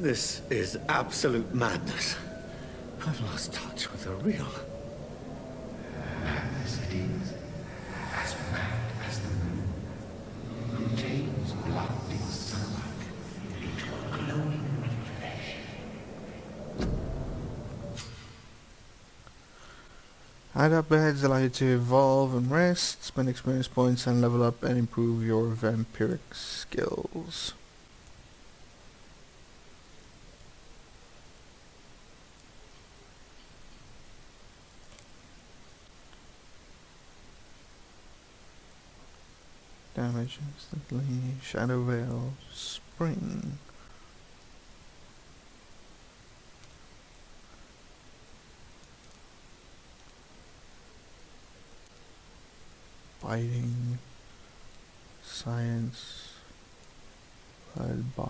This is absolute madness. I've lost touch with the real. Madness it is, as mad as the moon. Contains blood in sunlight, into a glowing flesh. Hideout beds allow you to evolve and rest, spend experience points and level up and improve your vampiric skills. Damage instantly, Shadow Veil, Spring. Biting, Science, led by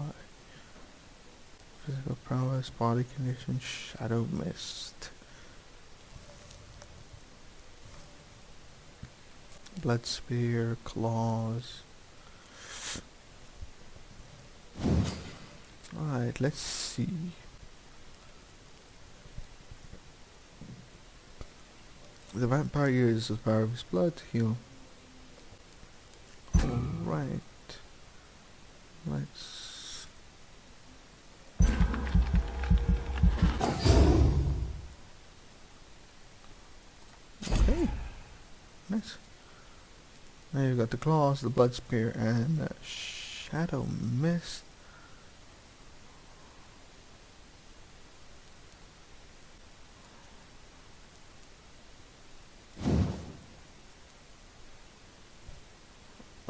physical prowess, body condition, Shadow Mist. Blood Spear, Claws. Alright, let's see. The vampire uses the power of his blood to heal. Alright. Let's... Okay. Nice. Now you've got the claws, the blood spear, and the shadow mist.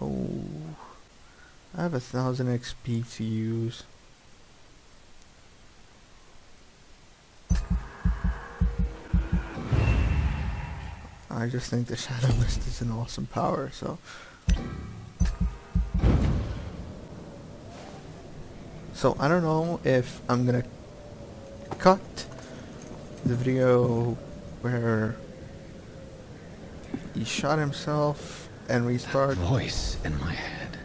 Oh, I have 1000 XP to use. I just think the Shadow Mist is an awesome power, so... So, I don't know if I'm gonna cut the video where he shot himself and restart. That voice in my head.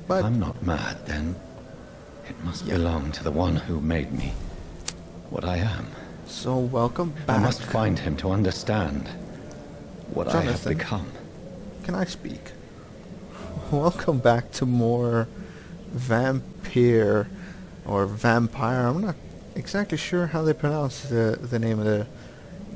But I'm not mad, then. It must belong to the one who made me what I am. so welcome back. I must find him to understand what I have Jonathan, become. Can I speak? Welcome back to more Vampyr or Vampire. I'm not exactly sure how they pronounce the name of the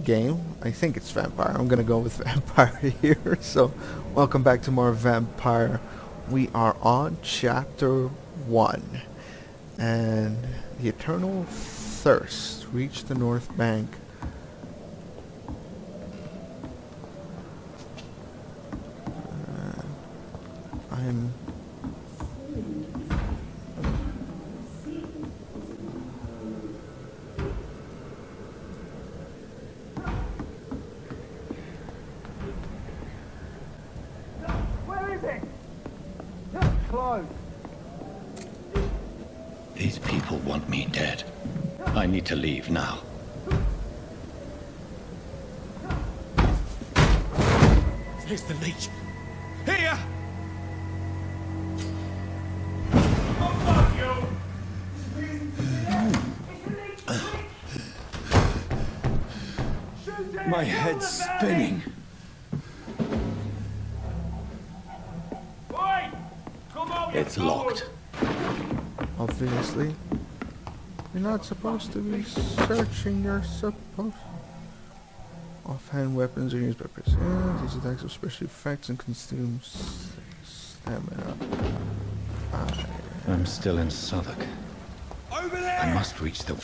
game. I think it's Vampire. I'm gonna go with Vampire here. So welcome back to more Vampire. We are on chapter 1 and the Eternal Thirst. Reach the North Bank. I'm Where is it? Close. These people want me dead. I need to leave now. Here's the leech. Here! My head's spinning. It's locked. obviously. You're not supposed to be searching, you're supposed... Offhand weapons are used by prisoners. These attacks have special effects and consume stamina. I'm still in Southwark. Over there! I must reach the...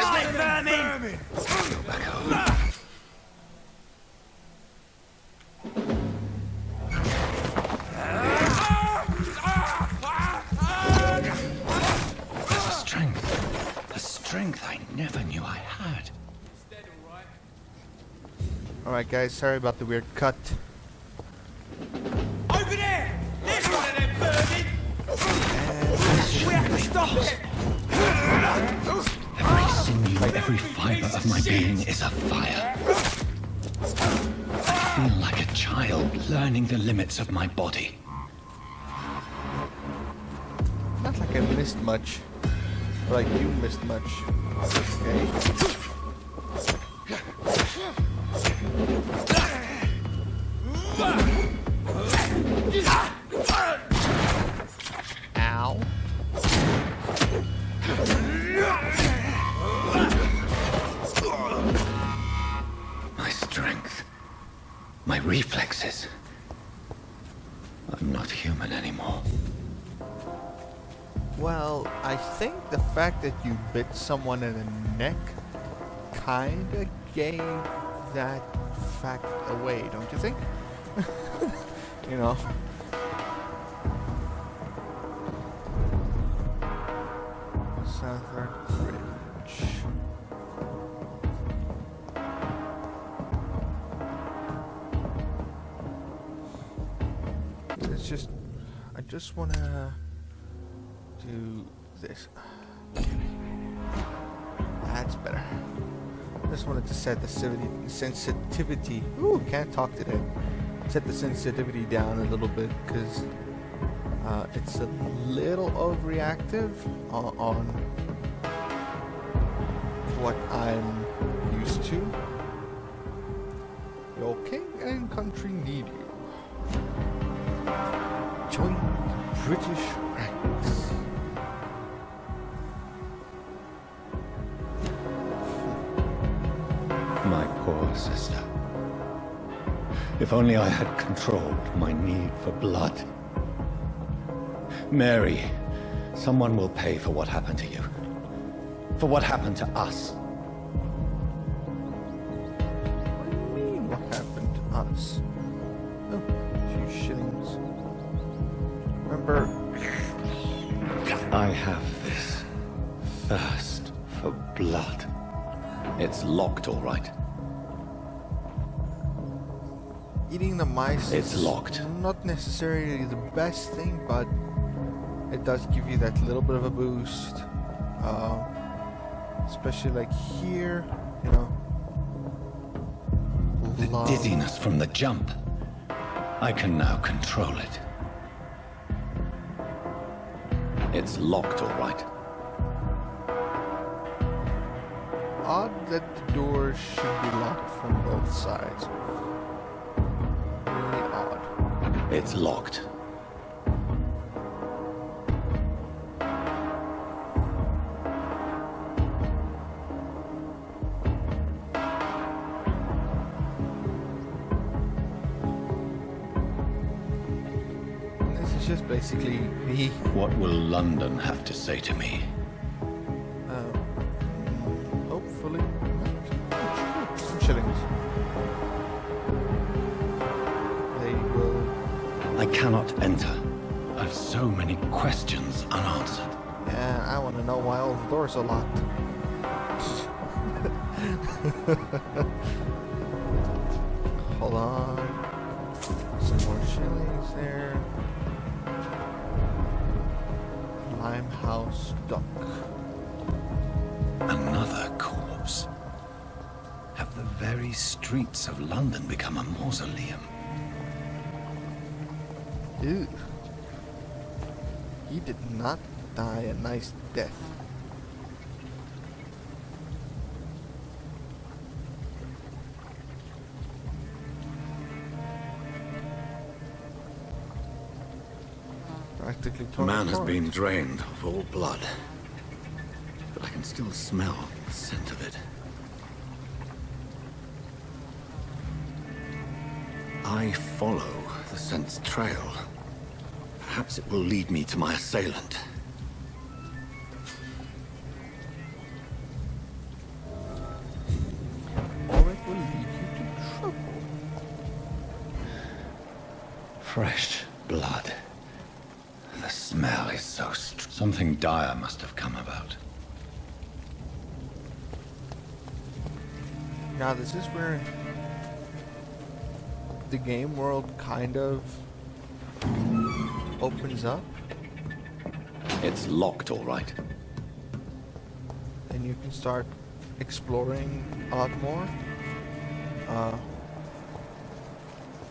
Vermin! Go back home. The strength I never knew I had. Alright guys, sorry about the weird cut. Over there! There's one of them vermin! We have to stop it! Every sinew, every fiber of my being is afire. I feel like a child learning the limits of my body. I missed much. Like you missed much. Okay. Ow. My strength. My reflexes. I'm not human anymore. Well, I think the fact that you bit someone in the neck kinda gave that fact away, don't you think? You know. Southwark Bridge. It's just, I just wanna do this. That's better. Just wanted to set the sensitivity. Ooh, can't talk today. Set the sensitivity down a little bit because it's a little overreactive on what I'm used to. Your king and country need you. Join British ranks. My poor sister. If only I had controlled my need for blood. Mary, someone will pay for what happened to you. For what happened to us. What do you mean, what happened to us? Oh, a few shillings. Remember... I have this thirst for blood. It's locked, all right. Eating the mice It's is locked. not necessarily the best thing, but it does give you that little bit of a boost. Especially like here, you know. The Love. dizziness from the jump. I can now control it. It's locked, all right. Odd that the doors should be locked from both sides. Really odd. It's locked. This is just basically me. What will London have to say to me? Hopefully. Some shillings. They will. I cannot enter. I've so many questions unanswered. Yeah, I want to know why all the doors are locked. Hold on. Some more shillings there. Limehouse duck. Another corpse. Have the very streets of London become a mausoleum? Ew. He did not die a nice death. Practically torn Man has apart. been drained of all blood. But I can still smell the scent of it. I follow the scent's trail. Perhaps it will lead me to my assailant. Or it will lead you to trouble. Fresh blood. The smell is so something dire must have come about. Now this is where the game world kind of opens up, It's locked, all right. and you can start exploring a lot more. I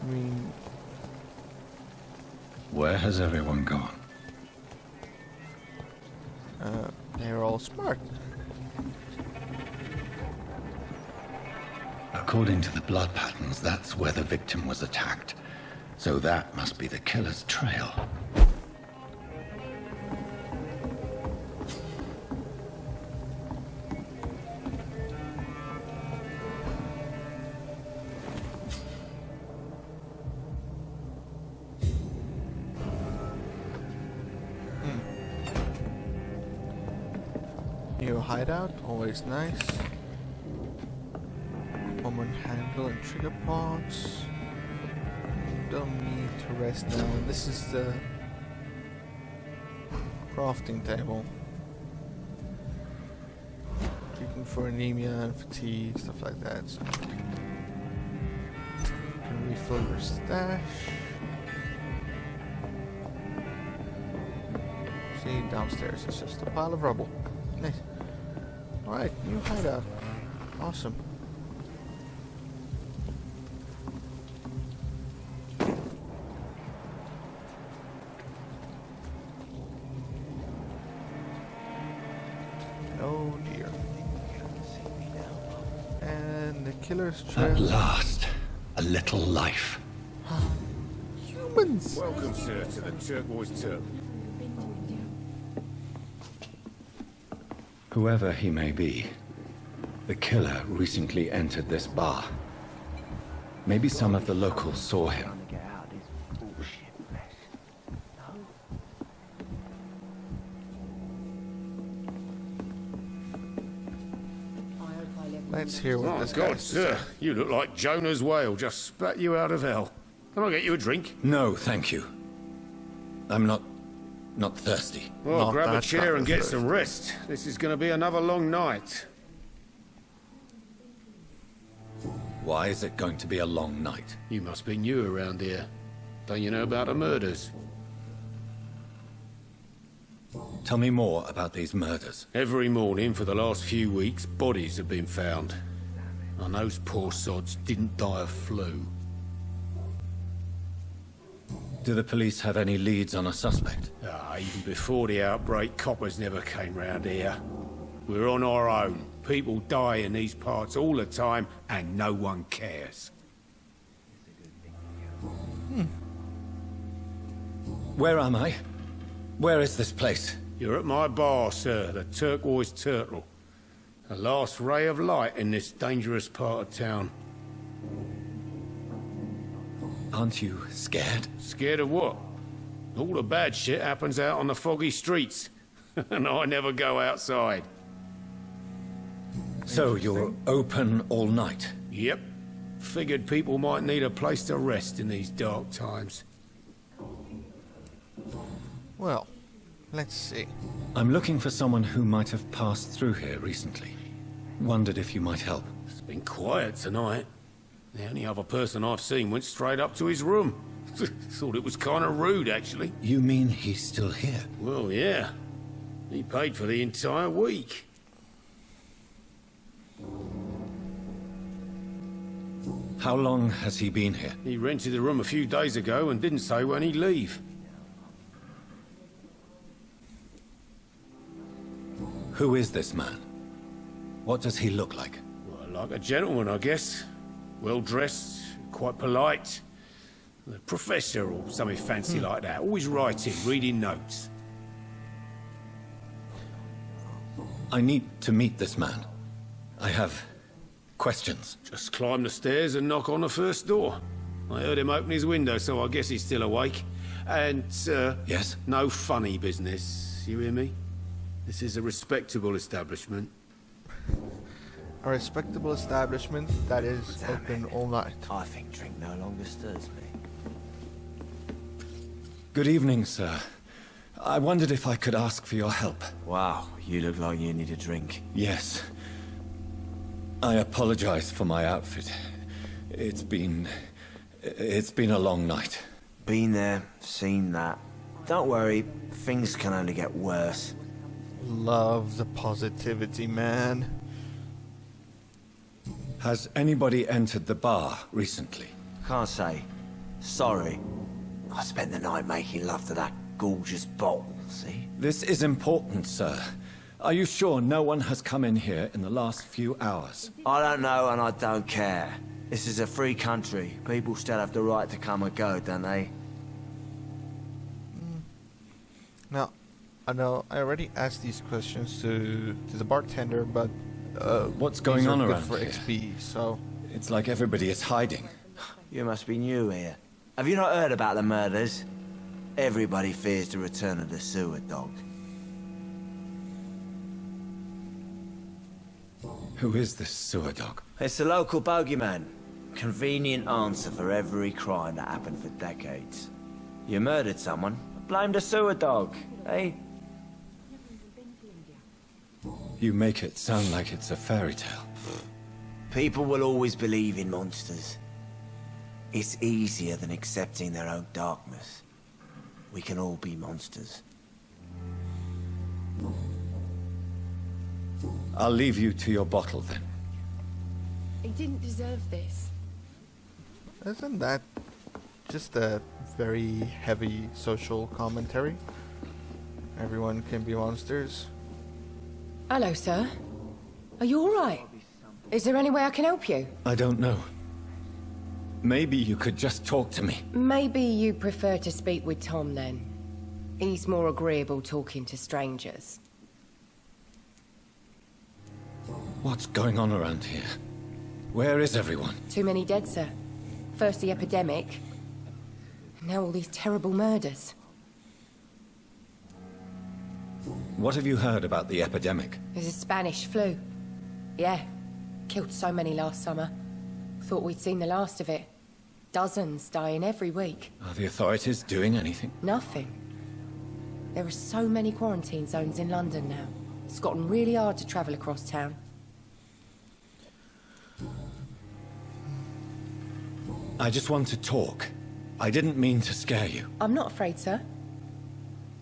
mean, Where has everyone gone? They're all smart. According to the blood patterns, that's where the victim was attacked. So that must be the killer's trail. New hideout, always nice. Common handle and trigger parts. Don't need to rest now. And this is the crafting table. Treatment for anemia and fatigue, stuff like that. So you can refill your stash. See, downstairs it's just a pile of rubble. Nice. Alright, new hideout. Awesome. Oh dear. And the killer's trail. At last, a little life. Humans! Welcome, sir, to the Turquoise Turtle. Whoever he may be, the killer recently entered this bar. Maybe some of the locals saw him. Let's hear what Oh, this guy God, has to sir, say. you look like Jonah's whale just spat you out of hell. Can I get you a drink? No, thank you. I'm not thirsty. Well, Not grab a that chair kind and of get thirst. some rest. This is going to be another long night. Why is it going to be a long night? You must be new around here. Don't you know about the murders? Tell me more about these murders. Every morning for the last few weeks, bodies have been found. And those poor sods didn't die of flu. Do the police have any leads on a suspect? Even before the outbreak, coppers never came round here. We're on our own. People die in these parts all the time, and no one cares. Where am I? Where is this place? You're at my bar, sir, the Turquoise Turtle. The last ray of light in this dangerous part of town. Aren't you scared? Scared of what? All the bad shit happens out on the foggy streets. And I never go outside. So you're open all night? Yep. Figured people might need a place to rest in these dark times. Well, let's see. I'm looking for someone who might have passed through here recently. Wondered if you might help. It's been quiet tonight. The only other person I've seen went straight up to his room. Thought it was kind of rude, actually. You mean he's still here? Well, yeah. He paid for the entire week. How long has he been here? He rented the room a few days ago and didn't say when he'd leave. Who is this man? What does he look like? Well, like a gentleman, I guess. Well-dressed, quite polite. A professor or something fancy like that. Always writing, reading notes. I need to meet this man. I have questions. Just climb the stairs and knock on the first door. I heard him open his window, so I guess he's still awake. And, Yes? no funny business. You hear me? This is a respectable establishment. A respectable establishment that is open all night. I think drink no longer stirs me. Good evening, sir. I wondered if I could ask for your help. Wow, you look like you need a drink. Yes. I apologize for my outfit. It's been a long night. Been there, seen that. Don't worry, things can only get worse. Love the positivity, man. Has anybody entered the bar recently? Can't say. Sorry. I spent the night making love to that gorgeous bottle, see? This is important, sir. Are you sure no one has come in here in the last few hours? I don't know and I don't care. This is a free country. People still have the right to come and go, don't they? Now, I know I already asked these questions to the bartender, but What's going these are on good around for here? XP, so It's like everybody is hiding. You must be new here. Have you not heard about the murders? Everybody fears the return of the sewer dog. Who is this sewer dog? It's the local bogeyman. Convenient answer for every crime that happened for decades. You murdered someone, blame the sewer dog, eh? You make it sound like it's a fairy tale. People will always believe in monsters. It's easier than accepting their own darkness. We can all be monsters. I'll leave you to your bottle then. He didn't deserve this. isn't that just a very heavy social commentary? Everyone can be monsters. Hello, sir. Are you all right? Is there any way I can help you? I don't know. Maybe you could just talk to me. Maybe you prefer to speak with Tom, then. He's more agreeable talking to strangers. What's going on around here? Where is everyone? Too many dead, sir. First the epidemic, now all these terrible murders. What have you heard about the epidemic? There's a Spanish flu. Yeah, killed so many last summer. Thought we'd seen the last of it. Dozens dying every week. Are the authorities doing anything? Nothing. There are so many quarantine zones in London now. It's gotten really hard to travel across town. I just want to talk. I didn't mean to scare you. I'm not afraid, sir.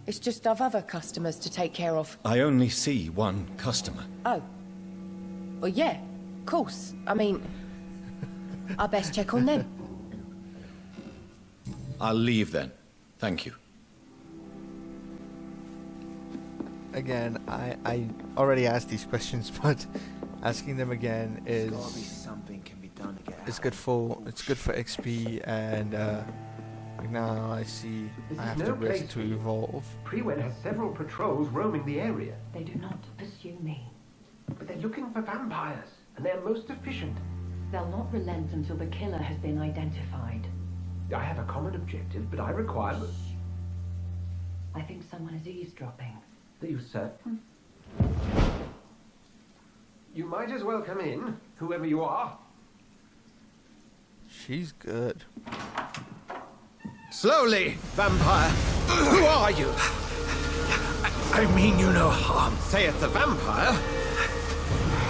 It's just I've other customers to take care of. I only see one customer. Oh. Well, yeah, of course. I mean, I best check on them. I'll leave then. Thank you. Again, I already asked these questions, but asking them again is Gotta be something can be done to get it's out. good for XP, and like now I see I have to risk to evolve. Prewen has several patrols roaming the area, They do not pursue me. but they're looking for vampires, and they're most efficient. They'll not relent until the killer has been identified. I have a common objective, but I require... I think someone is eavesdropping. Are you certain? You might as well come in, whoever you are. She's good. Slowly, vampire. Who are you? I mean you no harm, saith the vampire.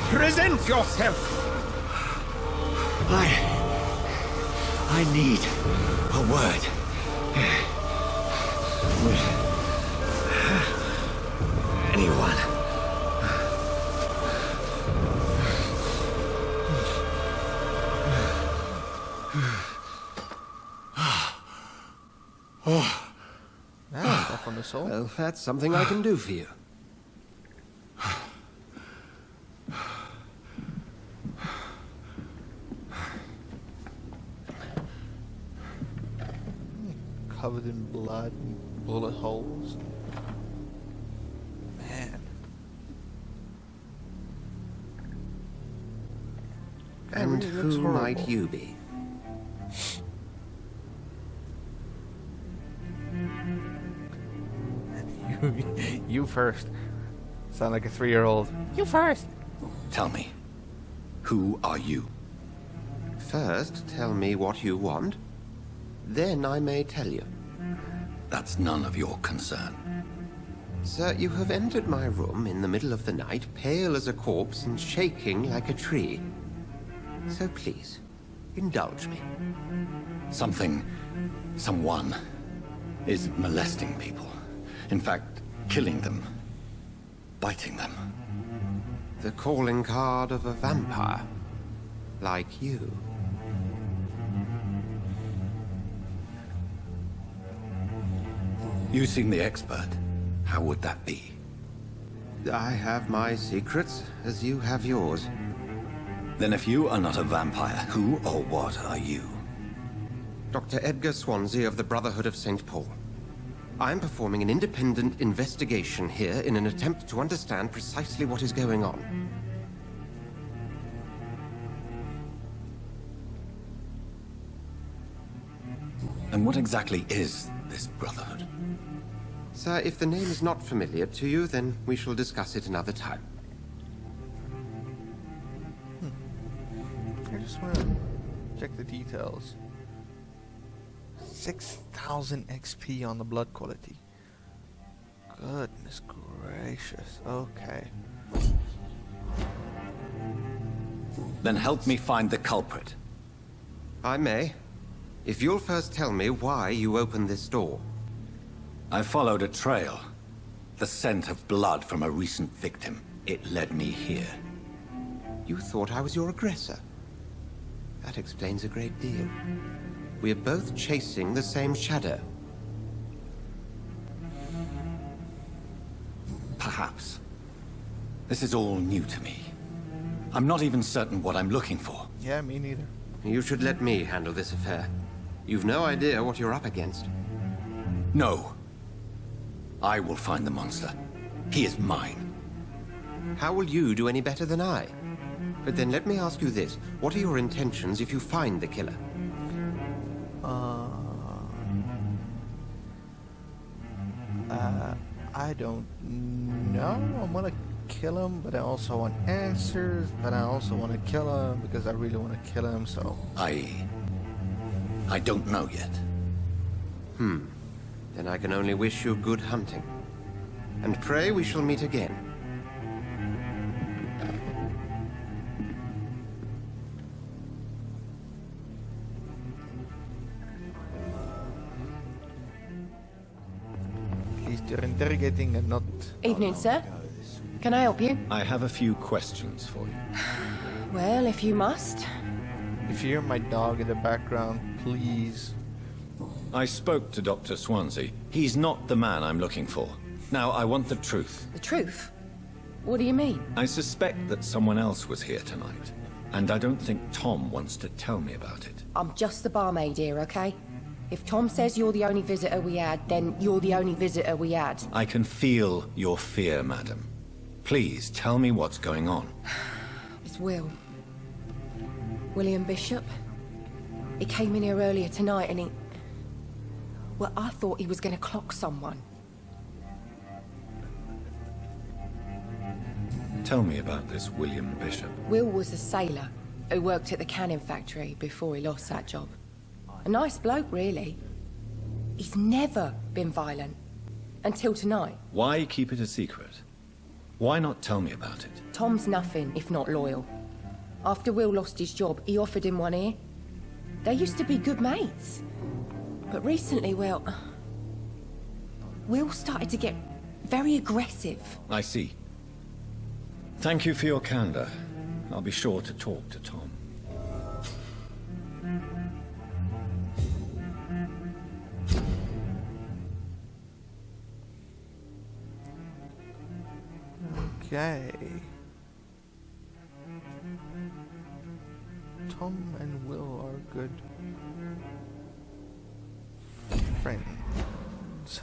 Present yourself. I need a word. With anyone. That's stuff on the soul. Well, that's something I can do for you. Covered in blood and bullet holes. Man. And It looks who horrible. might you be? You first. Sound like a 3-year-old. You first. Tell me, who are you? First, tell me what you want. Then I may tell you. That's none of your concern. Sir, you have entered my room in the middle of the night, pale as a corpse and shaking like a tree. So please, indulge me. Someone is molesting people. In fact, killing them. Biting them. The calling card of a vampire. Like you. You seem the expert. How would that be? I have my secrets, as you have yours. Then if you are not a vampire, who or what are you? Dr. Edgar Swansea of the Brotherhood of St. Paul. I am performing an independent investigation here in an attempt to understand precisely what is going on. And what exactly is this Brotherhood? Sir, if the name is not familiar to you, then we shall discuss it another time. I just want to check the details. 6,000 XP on the blood quality. Goodness gracious. Okay. Then help me find the culprit. I may. If you'll first tell me why you opened this door. I followed a trail. The scent of blood from a recent victim. It led me here. You thought I was your aggressor. That explains a great deal. We are both chasing the same shadow. Perhaps. This is all new to me. I'm not even certain what I'm looking for. Yeah, me neither. You should let me handle this affair. You've no idea what you're up against. No. I will find the monster. He is mine. How will you do any better than I? But then let me ask you this. What are your intentions if you find the killer? I don't know. I'm gonna kill him, but I also want answers. But I also want to kill him because I really want to kill him, so... I don't know yet. Then I can only wish you good hunting. And pray we shall meet again. At least you're interrogating and not... Evening, sir. Can I help you? I have a few questions for you. Well, if you must. If you hear my dog in the background, please... I spoke to Dr. Swansea. He's not the man I'm looking for. Now, I want the truth. The truth? What do you mean? I suspect that someone else was here tonight. And I don't think Tom wants to tell me about it. I'm just the barmaid here, okay? If Tom says you're the only visitor we had, then you're the only visitor we had. I can feel your fear, madam. Please, tell me what's going on. It's Will. William Bishop. He came in here earlier tonight and he... Well, I thought he was going to clock someone. Tell me about this William Bishop. Will was a sailor who worked at the cannon factory before he lost that job. A nice bloke, really. He's never been violent. Until tonight. Why keep it a secret? Why not tell me about it? Tom's nothing if not loyal. After Will lost his job, he offered him one ear. They used to be good mates. But recently, well... Will started to get very aggressive. I see. Thank you for your candor. I'll be sure to talk to Tom. Okay. Tom and Will are good friends.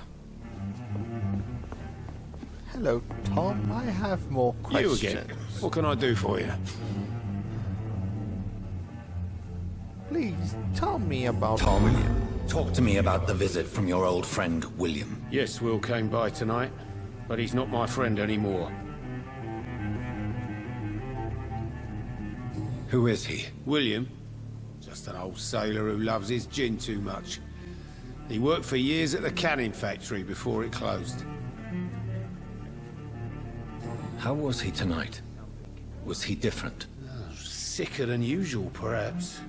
Hello, Tom. I have more questions. You again. What can I do for you? Please tell me about Tom, William. talk to me about the visit from your old friend, William. Yes, Will came by tonight, but he's not my friend anymore. Who is he? William? Just an old sailor who loves his gin too much. He worked for years at the cannon factory before it closed. How was he tonight? Was he different? Sicker than usual, perhaps.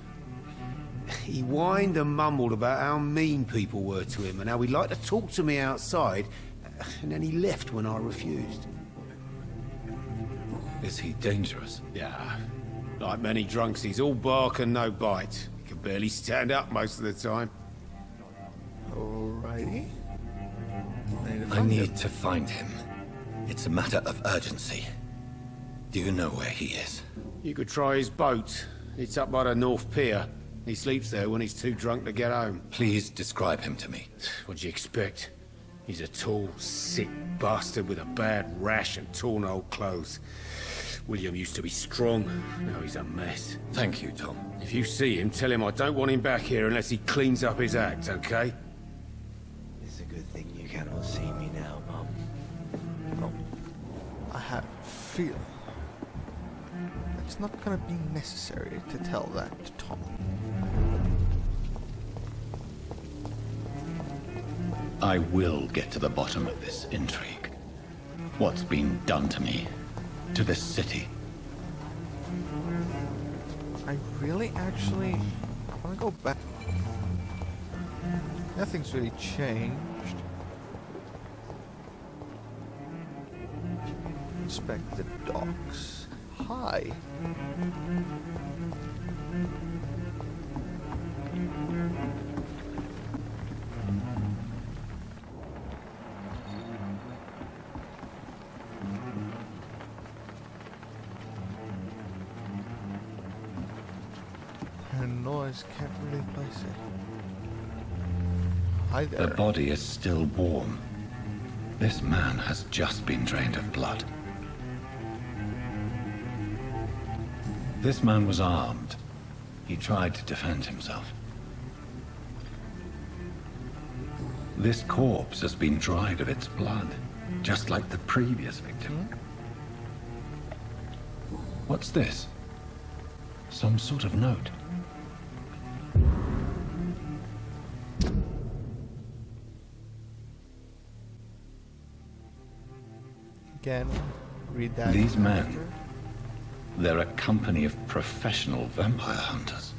He whined and mumbled about how mean people were to him and how he'd like to talk to me outside, and then he left when I refused. Is he dangerous? Yeah. Like many drunks, he's all bark and no bite. He can barely stand up most of the time. Alrighty. I need to find him. It's a matter of urgency. Do you know where he is? You could try his boat. It's up by the North Pier. He sleeps there when he's too drunk to get home. Please describe him to me. What do you expect? He's a tall, sick bastard with a bad rash and torn old clothes. William used to be strong. Now he's a mess. Thank you, Tom. If you see him, tell him I don't want him back here unless he cleans up his act, okay? It's a good thing you cannot see me now, Mum. Oh, I have a feel it's not gonna be necessary to tell that to Tom. I will get to the bottom of this intrigue. What's been done to me? To this city? I really actually want to go back. Nothing's really changed. Inspect the docks. Hi. Noise can't really place it. Hi there. The body is still warm. This man has just been drained of blood. This man was armed. He tried to defend himself. This corpse has been dried of its blood, just like the previous victim. What's this? Some sort of note. Again, read that. These men, they're a company of professional vampire hunters.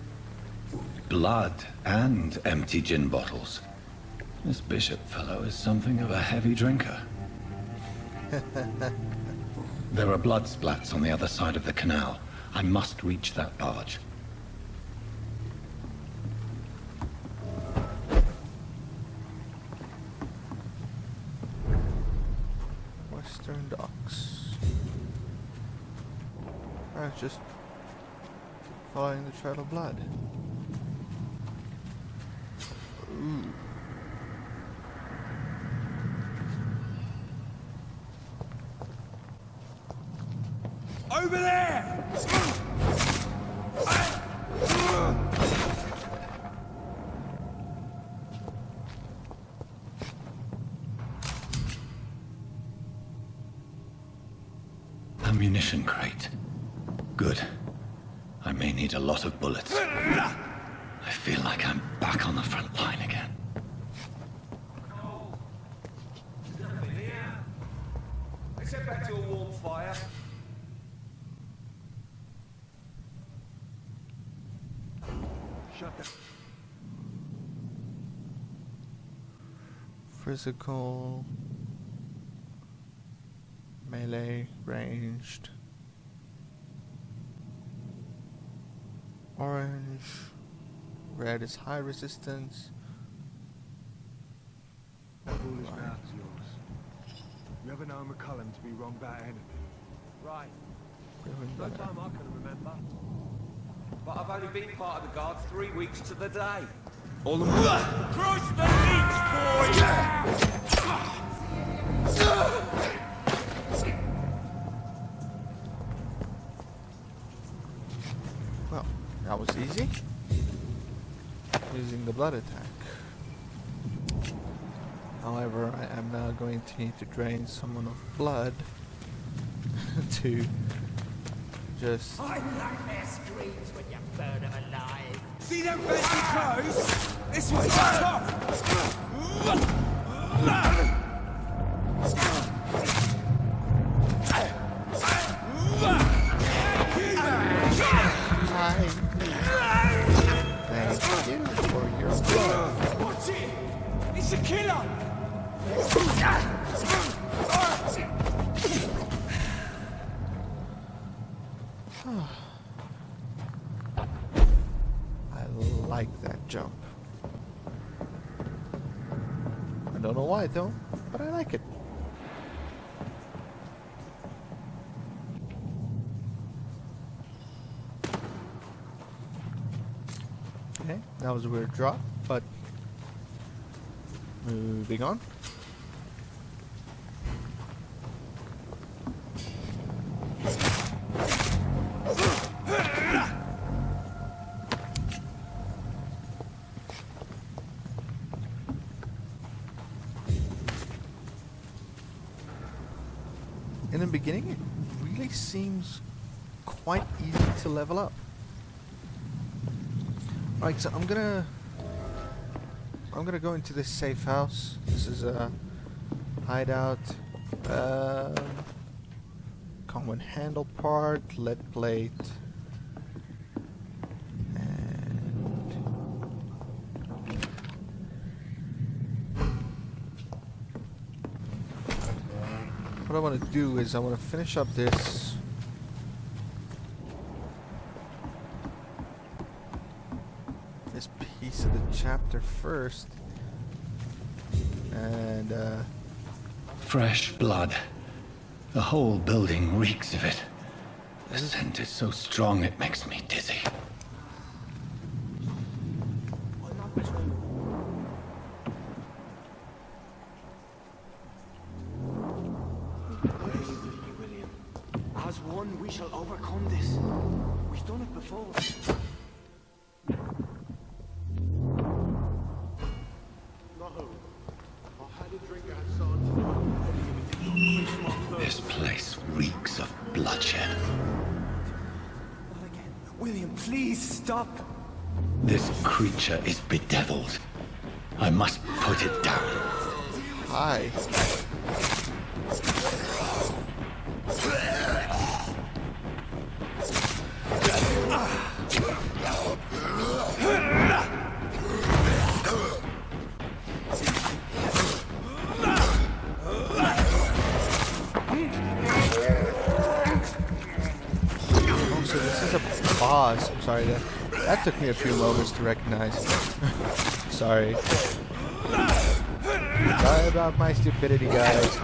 Blood and empty gin bottles. This Bishop fellow is something of a heavy drinker. There are blood splats on the other side of the canal. I must reach that barge. Western Docks. Alright, just following the trail of blood. Ooh. Over there! Ammunition crate. Good. I may need a lot of bullets. I feel like I'm back on the front line again. Let's head back to a warm fire. Shut down. Physical, melee, ranged, orange, red is high resistance. That foolish mouth is yours. You ever know McCullum to be wrong about anything? Right. No No time I can remember. But I've only been part of the guard 3 weeks to the day. All the Cross the beach, Well, that was easy. Using the blood attack. However, I am now going to need to drain someone of blood to just... I like their screams when you burn them alive. See them fancy clothes? This one's top! Thank you for your blood. Watch it! It's a killer! I like that jump. I don't know why though. but I like it. Okay, that was a weird drop, but moving on. In the beginning, it really seems quite easy to level up. Right, so I'm gonna go into this safe house. This is a hideout. Common handle part, lead plate, and what I want to do is I want to finish up this. Piece of the chapter first, and Fresh blood. The whole building reeks of it. The scent is so strong it makes me dizzy. William. As one, we shall overcome this. We've done it before. This place reeks of bloodshed. Not again. William, please stop. This creature is bedeviled. I must put it down. hi. Boss. I'm sorry, that took me a few moments to recognize. Sorry. Sorry about my stupidity, guys.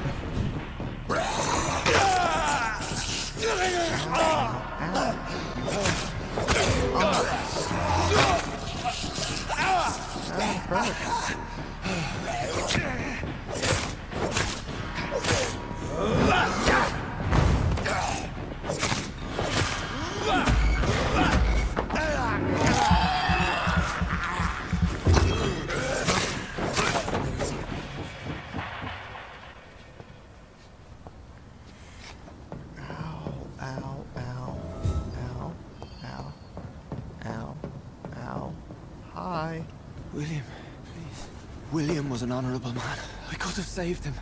William, please. William was an honorable man. I could have saved him.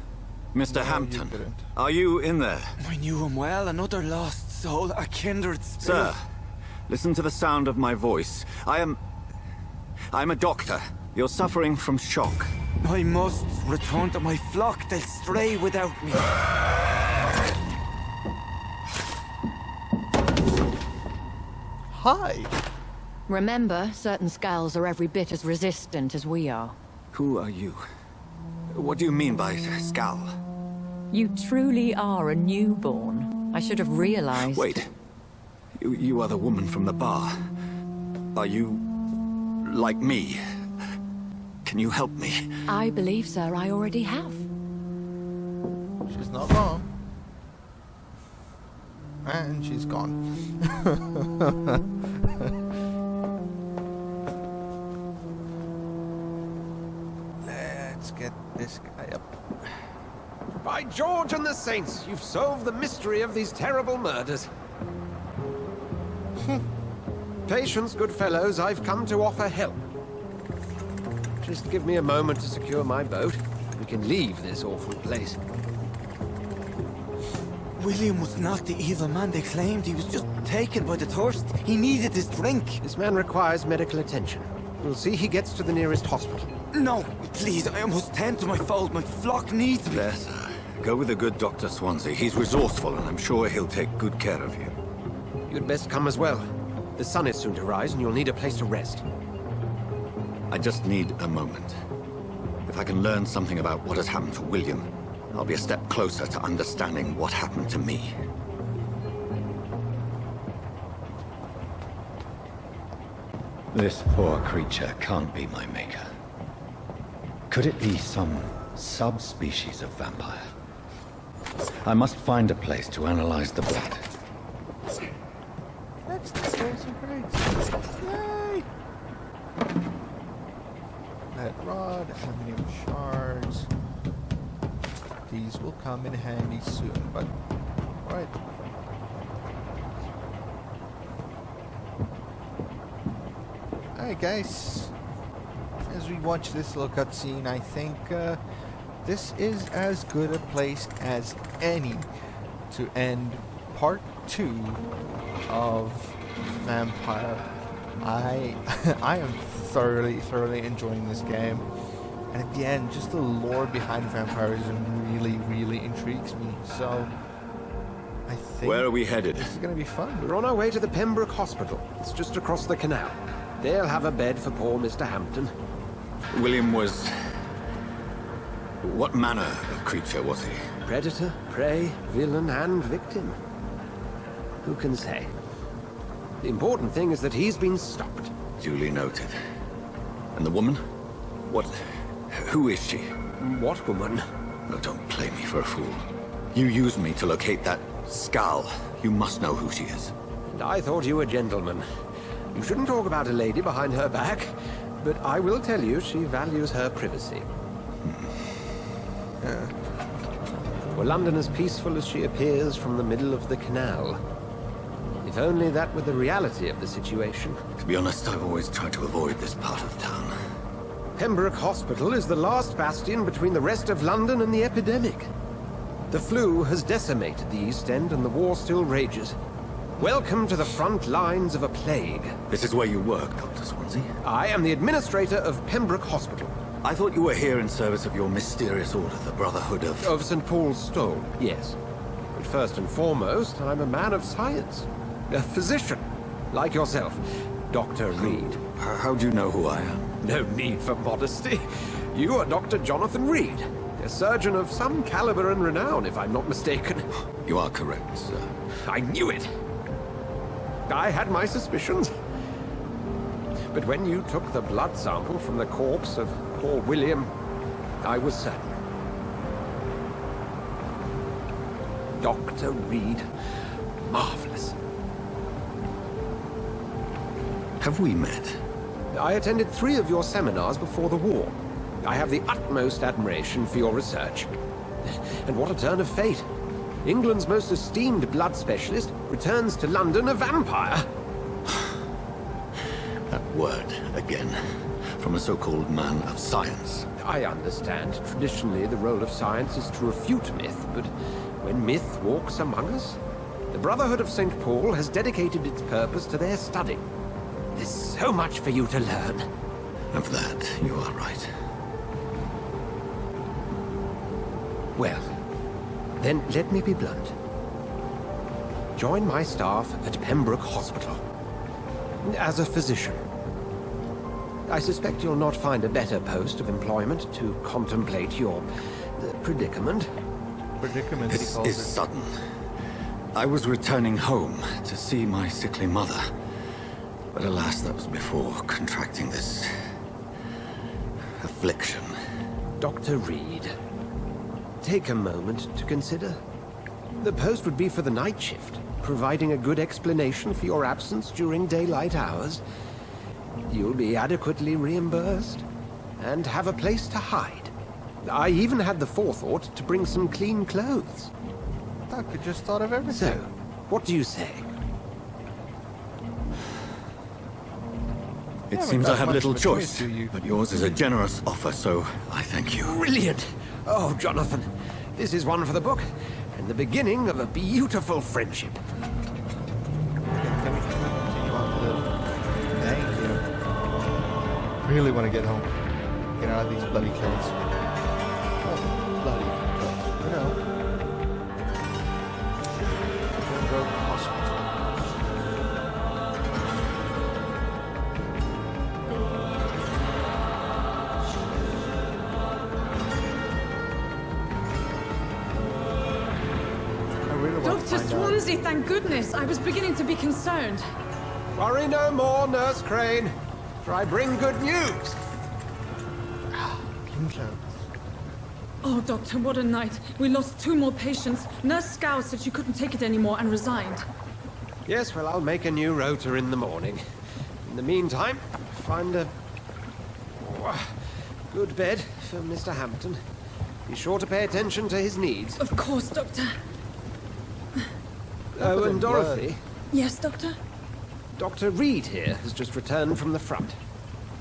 Mr. Hampton, are you in there? I knew him well, another lost soul, a kindred spirit. Sir, listen to the sound of my voice. I'm a doctor. You're suffering from shock. I must return to my flock. They'll stray without me. Hi. Remember, certain skulls are every bit as resistant as we are. Who are you? What do you mean by skull? You truly are a newborn. I should have realized. Wait. You are the woman from the bar. Are you like me? Can you help me? I believe, sir, I already have. She's not wrong. And she's gone. Let's get this guy up. By George and the Saints, you've solved the mystery of these terrible murders. Patience, good fellows, I've come to offer help. Just give me a moment to secure my boat. We can leave this awful place. William was not the evil man they claimed. He was just taken by the thirst. He needed his drink. This man requires medical attention. We'll see he gets to the nearest hospital. No, please, I must tend to my fold. My flock needs me. There, sir. Go with the good Dr. Swansea. He's resourceful, and I'm sure he'll take good care of you. You'd best come as well. The sun is soon to rise, and you'll need a place to rest. I just need a moment. If I can learn something about what has happened to William, I'll be a step closer to understanding what happened to me. This poor creature can't be my maker. Could it be some subspecies of vampire? I must find a place to analyze the blood. That's the crazy crazy. Yay! Lead rod, aluminium shards. These will come in handy soon, but alright. Alright guys, as we watch this little cutscene, I think this is as good a place as any to end part 2 of Vampyr. I am thoroughly enjoying this game, and at the end, just the lore behind Vampirism really intrigues me. So I think Where are we headed? this is going to be fun. We're on our way to the Pembroke Hospital. It's just across the canal. They'll have a bed for poor Mr. Hampton. William was... What manner of creature was he? Predator, prey, villain, and victim. Who can say? The important thing is that he's been stopped. Duly noted. And the woman? What... Who is she? What woman? No, don't play me for a fool. You used me to locate that skull. You must know who she is. And I thought you a gentleman. You shouldn't talk about a lady behind her back, but I will tell you she values her privacy. Were London as peaceful as she appears from the middle of the canal? If only that were the reality of the situation. To be honest, I've always tried to avoid this part of town. Pembroke Hospital is the last bastion between the rest of London and the epidemic. The flu has decimated the East End and the war still rages. Welcome to the front lines of a plague. This is where you work, Dr. Swansea? I am the administrator of Pembroke Hospital. I thought you were here in service of your mysterious order, the Brotherhood of... Of St. Paul's Stole, yes. But first and foremost, I'm a man of science. A physician, like yourself, Dr. Reid. How do you know who I am? No need for modesty. You are Dr. Jonathan Reid, a surgeon of some caliber and renown, if I'm not mistaken. You are correct, sir. I knew it! I had my suspicions. But when you took the blood sample from the corpse of poor William, I was certain. Dr. Reid. Marvelous. Have we met? I attended 3 of your seminars before the war. I have the utmost admiration for your research. And what a turn of fate. England's most esteemed blood specialist returns to London a vampire. That word, again. From a so-called man of science. I understand. Traditionally, the role of science is to refute myth, but when myth walks among us, the Brotherhood of St. Paul has dedicated its purpose to their study. There's so much for you to learn. Of that, you are right. Well, then let me be blunt. Join my staff at Pembroke Hospital. As a physician. I suspect you'll not find a better post of employment to contemplate your predicament. Predicament, he This calls is it. sudden. I was returning home to see my sickly mother. But alas, that was before contracting this... affliction. Dr. Reid, take a moment to consider. The post would be for the night shift, providing a good explanation for your absence during daylight hours. You'll be adequately reimbursed, and have a place to hide. I even had the forethought to bring some clean clothes. I could just thought of everything. So, what do you say? It haven't seems got I have much little of a choice, do you? but yours is a generous offer, so I thank you. Brilliant! Oh, Jonathan, this is one for the book, and the beginning of a beautiful friendship. Can we continue on to the... Thank you. Really want to get home. Get out of these bloody clothes. Oh, bloody clothes. You know. Pembroke Hospital. Dr. Swansea, thank goodness. I was beginning to be concerned. Worry no more, Nurse Crane, for I bring good news. Oh, Doctor, what a night. We lost 2 more patients. Nurse Scow said she couldn't take it anymore and resigned. Yes, well, I'll make a new rota in the morning. In the meantime, find a good bed for Mr. Hampton. Be sure to pay attention to his needs. Of course, Doctor. Oh, and Dorothy. Yes, Doctor? Dr. Reid here has just returned from the front.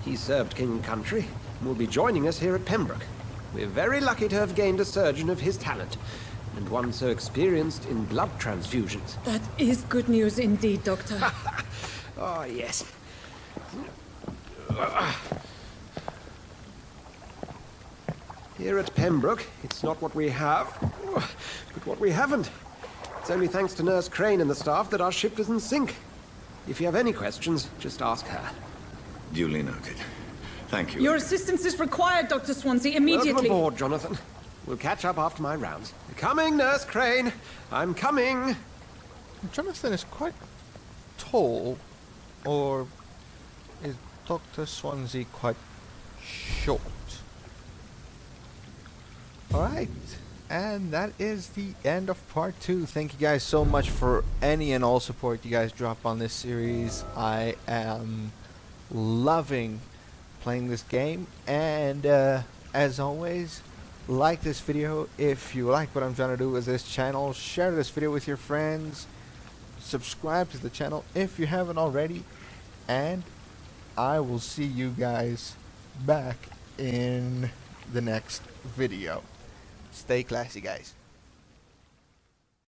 He served King and Country and will be joining us here at Pembroke. We're very lucky to have gained a surgeon of his talent, and one so experienced in blood transfusions. That is good news indeed, Doctor. Oh, yes. Here at Pembroke, it's not what we have, but what we haven't. It's only thanks to Nurse Crane and the staff that our ship doesn't sink. If you have any questions, just ask her. Duly noted. Thank you. Your assistance is required, Dr. Swansea, immediately. Welcome aboard, Jonathan. We'll catch up after my rounds. Coming, Nurse Crane. I'm coming. Jonathan is quite tall, or is Dr. Swansea quite short? Alright, and that is the end of part 2. Thank you guys so much for any and all support you guys drop on this series. I am loving playing this game, and as always, like this video if you like what I'm trying to do with this channel. Share this video with your friends. Subscribe to the channel if you haven't already, and I will see you guys back in the next video. Stay classy, guys.